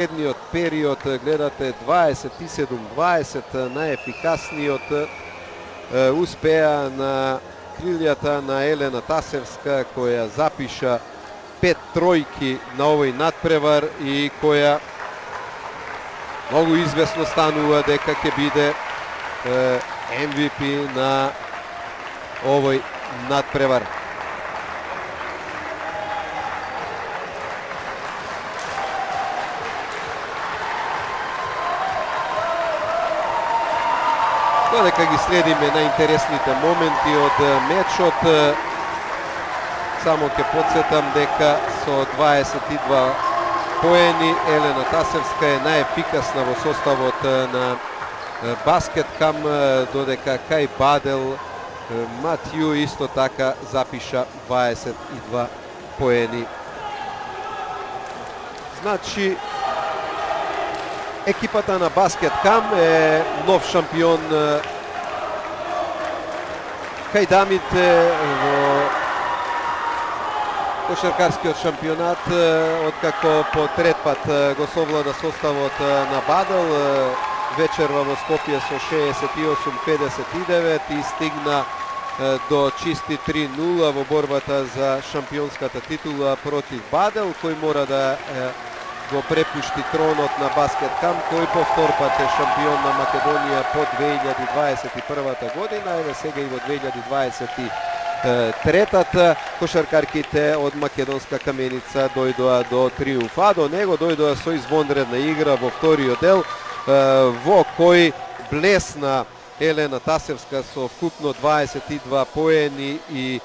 Следниот период гледате 27-20, најефикасниот успеа на крилјата на Елена Тасевска, која запиша 5 тројки на овој надпревар и која многу известно станува дека ќе биде MVP на овој надпревар. Додека ги следиме најинтересните моменти од мечот, само ќе подсетам дека со 22 поени Елена Тасевска е најефикасна во составот на Баскеткам, додека кај Бадел Матју исто така запиша 22 поени. Значи, екипата на Баскеткам е нов шампион кај дамите во кошаркарскиот шампионат, откако по трет пат го совлада составот на Бадел, вечерва во Скопје со 68-59 и стигна до чисти 3-0 во борбата за шампионската титула против Бадел, кој мора да го препушти тронот на Баскеткам, кој повтор пат е шампион на Македонија по 2021 година, еве сега и во 2023 кошаркарките од македонска каменица дојдоа до триумф. А до него дојдоа со извонредна игра во вториот дел, во кој блесна Елена Тасевска со вкупно 22 поени и